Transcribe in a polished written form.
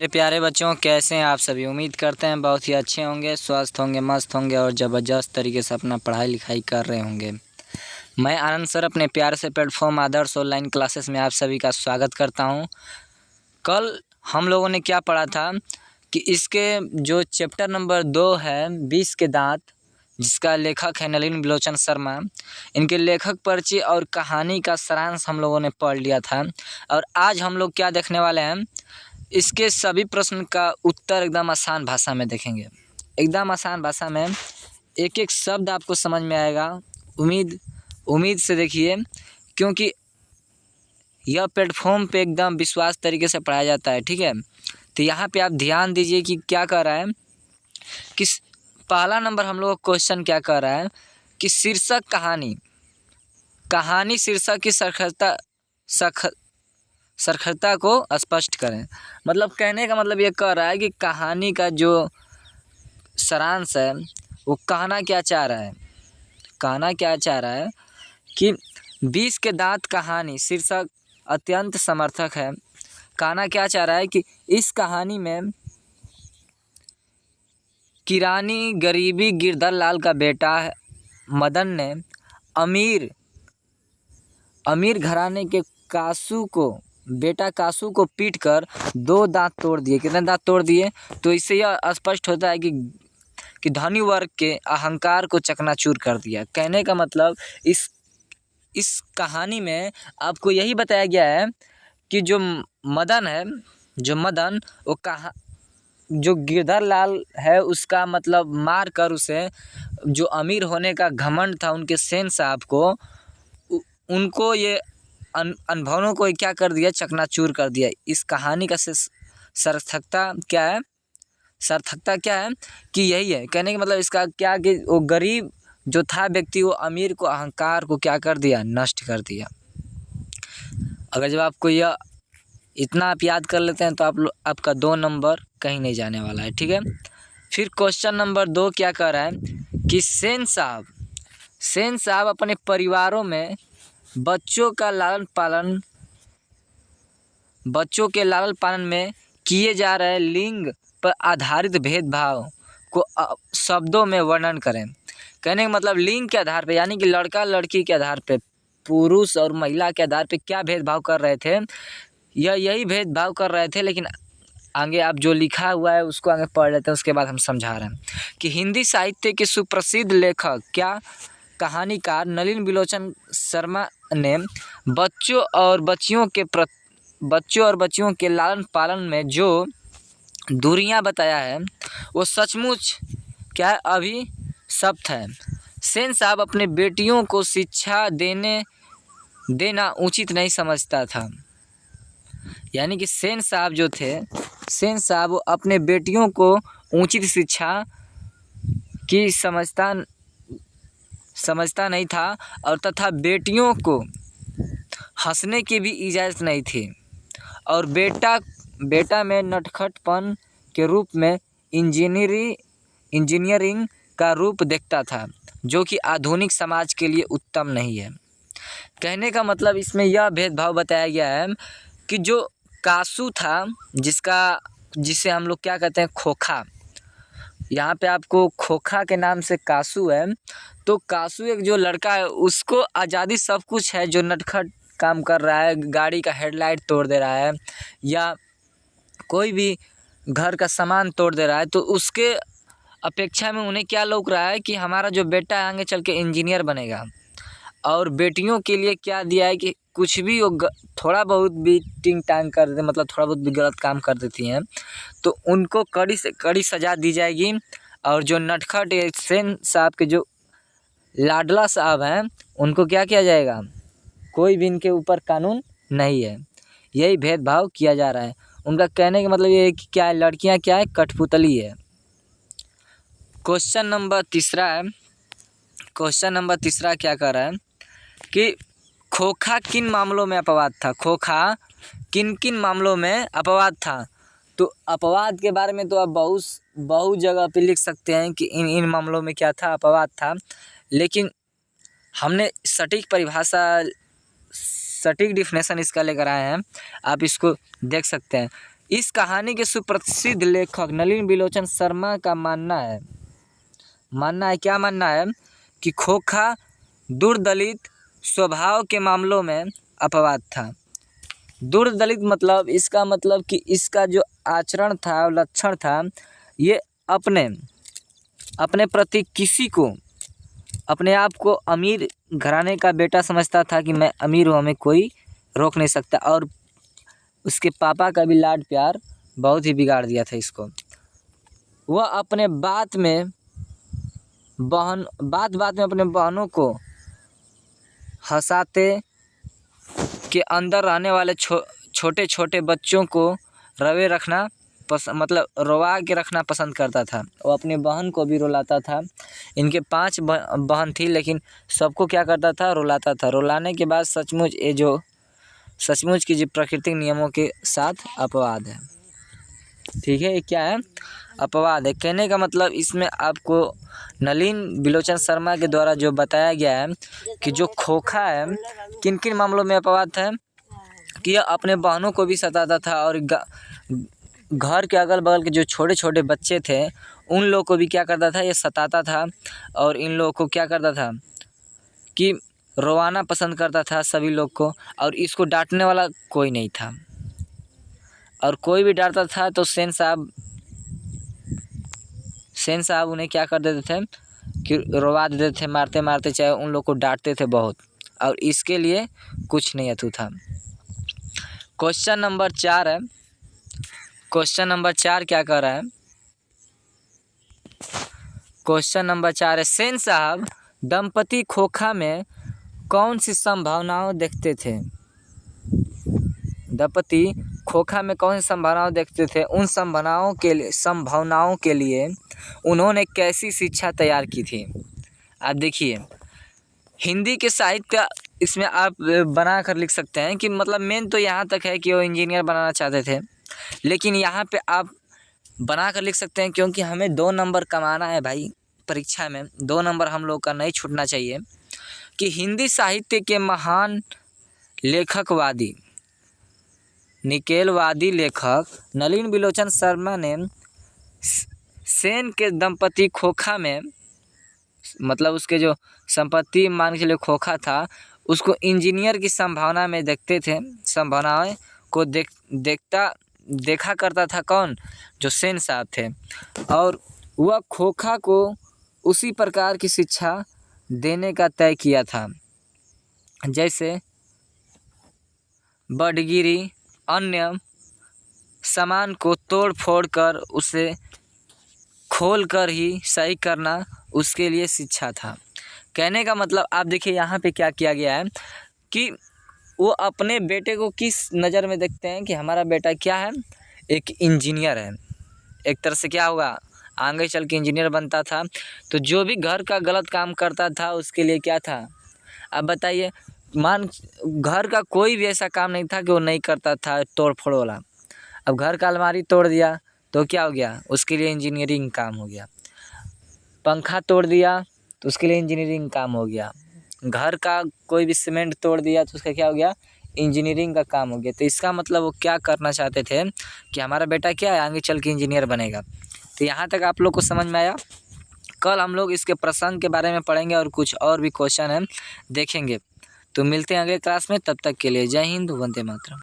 मेरे प्यारे बच्चों, कैसे हैं आप सभी। उम्मीद करते हैं बहुत ही अच्छे होंगे, स्वस्थ होंगे, मस्त होंगे और ज़बरदस्त तरीके से अपना पढ़ाई लिखाई कर रहे होंगे। मैं आनंद सर अपने प्यार से प्लेटफॉर्म आदर्श ऑनलाइन क्लासेस में आप सभी का स्वागत करता हूं। कल हम लोगों ने क्या पढ़ा था कि इसके जो चैप्टर नंबर 2 है 20 के दांत, जिसका लेखक है नलिन बिलोचन शर्मा, इनके लेखक परिचय और कहानी का सारांश हम लोगों ने पढ़ लिया था। और आज हम लोग क्या देखने वाले हैं, इसके सभी प्रश्न का उत्तर एकदम आसान भाषा में देखेंगे। एकदम आसान भाषा में एक एक शब्द आपको समझ में आएगा। उम्मीद से देखिए, क्योंकि यह प्लेटफॉर्म पे एकदम विश्वास तरीके से पढ़ाया जाता है। ठीक है, तो यहाँ पे आप ध्यान दीजिए कि क्या कर रहा है। किस पहला नंबर हम लोग का क्वेश्चन क्या कर रहा है कि शीर्षक कहानी शीर्षक की सार्थकता को स्पष्ट करें। मतलब कहने का मतलब ये कह रहा है कि कहानी का जो सारांश है वो कहना क्या चाह रहा है कि 20 के दांत कहानी शीर्षक अत्यंत समर्थक है। कहना क्या चाह रहा है कि इस कहानी में किरानी गरीबी गिरधर लाल का बेटा मदन ने अमीर घराने के बेटा कासू को पीटकर 2 दांत तोड़ दिए। कितने दांत तोड़ दिए? तो इससे यह स्पष्ट होता है कि धनी वर्ग के अहंकार को चकनाचूर कर दिया। कहने का मतलब इस कहानी में आपको यही बताया गया है कि जो मदन वो जो गिरधर लाल है उसका मतलब मार कर उसे, जो अमीर होने का घमंड था उनके सेन साहब को, उनको ये अनभवों को क्या कर दिया, चकनाचूर कर दिया। इस कहानी का सार्थकता क्या है कि यही है। कहने का मतलब इसका क्या कि वो गरीब जो था व्यक्ति, वो अमीर को अहंकार को क्या कर दिया, नष्ट कर दिया। अगर जब आपको यह इतना आप याद कर लेते हैं तो आपका 2 नंबर कहीं नहीं जाने वाला है। ठीक है, फिर क्वेश्चन नंबर 2 क्या कर रहा है कि सेन साहब अपने परिवारों में बच्चों के लालन पालन में किए जा रहे लिंग पर आधारित भेदभाव को शब्दों में वर्णन करें। कहने का मतलब लिंग के आधार पे, यानी कि लड़का लड़की के आधार पे, पुरुष और महिला के आधार पे क्या भेदभाव कर रहे थे, यही भेदभाव कर रहे थे। लेकिन आगे आप जो लिखा हुआ है उसको आगे पढ़ लेते हैं, उसके बाद हम समझा रहे हैं कि हिंदी साहित्य के सुप्रसिद्ध लेखक कहानीकार नलिन बिलोचन शर्मा ने बच्चों और बच्चियों के लालन पालन में जो दूरियां बताया है वो सचमुच क्या है, अभिशप्त है। सेन साहब अपने बेटियों को शिक्षा देना उचित नहीं समझता था। यानी कि सेन साहब वो अपने बेटियों को उचित शिक्षा की समझता नहीं था, और तथा बेटियों को हंसने की भी इजाज़त नहीं थी, और बेटा में नटखटपन के रूप में इंजीनियरिंग का रूप देखता था, जो कि आधुनिक समाज के लिए उत्तम नहीं है। कहने का मतलब इसमें यह भेदभाव बताया गया है कि जो कासू था, जिसे हम लोग क्या कहते हैं, खोखा। यहाँ पे आपको खोखा के नाम से कासू है, तो कासू एक जो लड़का है उसको आज़ादी सब कुछ है, जो नटखट काम कर रहा है, गाड़ी का हेडलाइट तोड़ दे रहा है या कोई भी घर का सामान तोड़ दे रहा है, तो उसके अपेक्षा में उन्हें क्या लौक रहा है कि हमारा जो बेटा आगे चल के इंजीनियर बनेगा। और बेटियों के लिए क्या दिया है कि कुछ भी वो थोड़ा बहुत भी टिंग टांग कर दे, मतलब थोड़ा बहुत भी गलत काम कर देती हैं तो उनको कड़ी से कड़ी सज़ा दी जाएगी। और जो नटखट सेन साहब के जो लाडला साहब हैं उनको क्या किया जाएगा, कोई भी इनके ऊपर कानून नहीं है। यही भेदभाव किया जा रहा है। उनका कहने का मतलब ये है कि क्या है, लड़कियां क्या है, कठपुतली है। क्वेश्चन नंबर तीसरा क्या कर रहा है कि खोखा किन मामलों में अपवाद था। किन मामलों में अपवाद था। तो अपवाद के बारे में तो आप बहुत जगह पे लिख सकते हैं कि इन मामलों में क्या था, अपवाद था। लेकिन हमने सटीक डिफिनेशन इसका लेकर आए हैं, आप इसको देख सकते हैं इस कहानी के सुप्रसिद्ध लेखक नलिन बिलोचन शर्मा का मानना है क्या मानना है कि खोखा दुर्दलित स्वभाव के मामलों में अपवाद था। दुर्दलित मतलब इसका मतलब कि इसका जो आचरण था, लक्षण था, ये अपने प्रति किसी को, अपने आप को अमीर घराने का बेटा समझता था कि मैं अमीर हूँ, हमें कोई रोक नहीं सकता। और उसके पापा का भी लाड प्यार बहुत ही बिगाड़ दिया था इसको। वह अपने बात में अपने बहनों को हंसाते के अंदर रहने वाले छोटे छोटे बच्चों को रोवा के रखना पसंद करता था। वो अपने बहन को भी रुलाता था। इनके 5 बहन थी, लेकिन सबको क्या करता था, रुलाता था। रुलाने के बाद सचमुच की जो प्राकृतिक नियमों के साथ अपवाद है। ठीक है, ये क्या है, अपवाद है। कहने का मतलब इसमें आपको नलिन बिलोचन शर्मा के द्वारा जो बताया गया है कि जो खोखा है किन किन मामलों में अपवाद है कि यह अपने बहनों को भी सताता था और घर के अगल बगल के जो छोटे छोटे बच्चे थे उन लोगों को भी क्या करता था, ये सताता था। और इन लोगों को क्या करता था कि रोवाना पसंद करता था सभी लोग को। और इसको डांटने वाला कोई नहीं था, और कोई भी डांटता था तो सेन साहब उन्हें क्या कर देते थे कि रोवा देते थे, मारते मारते, चाहे उन लोग को डांटते थे बहुत, और इसके लिए कुछ नहीं अथू था। क्वेश्चन नंबर 4 है। क्वेश्चन नंबर 4 क्या कर रहा है, क्वेश्चन नंबर 4 है, सेन साहब दंपति खोखा में कौन सी संभावनाएं देखते थे। दंपति खोखा में कौन सी संभावनाएं देखते थे, उन संभावनाओं के लिए उन्होंने कैसी शिक्षा तैयार की थी। आप देखिए, हिंदी के साहित्य इसमें आप बना कर लिख सकते हैं कि मतलब मेन तो यहाँ तक है कि वो इंजीनियर बनाना चाहते थे, लेकिन यहाँ पे आप बना कर लिख सकते हैं क्योंकि हमें 2 नंबर कमाना है भाई। परीक्षा में 2 नंबर हम लोग का नहीं छूटना चाहिए। कि हिंदी साहित्य के महान लेखकवादी निकेलवादी लेखक नलिन बिलोचन शर्मा ने सेन के दंपति खोखा में, मतलब उसके जो संपत्ति मान के लिए खोखा था, उसको इंजीनियर की संभावना में देखते थे। संभावनाएं को देखा करता था कौन, जो सेन साहब थे। और वह खोखा को उसी प्रकार की शिक्षा देने का तय किया था, जैसे बडगिरी, अन्य सामान को तोड़ फोड़ कर उसे खोल कर ही सही करना उसके लिए शिक्षा था। कहने का मतलब आप देखिए यहाँ पे क्या किया गया है कि वो अपने बेटे को किस नज़र में देखते हैं कि हमारा बेटा क्या है, एक इंजीनियर है। एक तरह से क्या होगा, आगे चल के इंजीनियर बनता था। तो जो भी घर का गलत काम करता था उसके लिए क्या था, अब बताइए, घर का कोई भी ऐसा काम नहीं था कि वो नहीं करता था तोड़ फोड़ वाला। अब घर का अलमारी तोड़ दिया तो क्या हो गया, उसके लिए इंजीनियरिंग काम हो गया। पंखा तोड़ दिया तो उसके लिए इंजीनियरिंग काम हो गया। घर का कोई भी सीमेंट तोड़ दिया तो उसका क्या हो गया, इंजीनियरिंग का काम हो गया। तो इसका मतलब वो क्या करना चाहते थे कि हमारा बेटा क्या है, आगे चल के इंजीनियर बनेगा। तो यहाँ तक आप लोग को समझ में आया। कल हम लोग इसके प्रसंग के बारे में पढ़ेंगे और कुछ और भी क्वेश्चन है देखेंगे। तो मिलते हैं अगले क्लास में, तब तक के लिए जय हिंद, वंदे मातरम।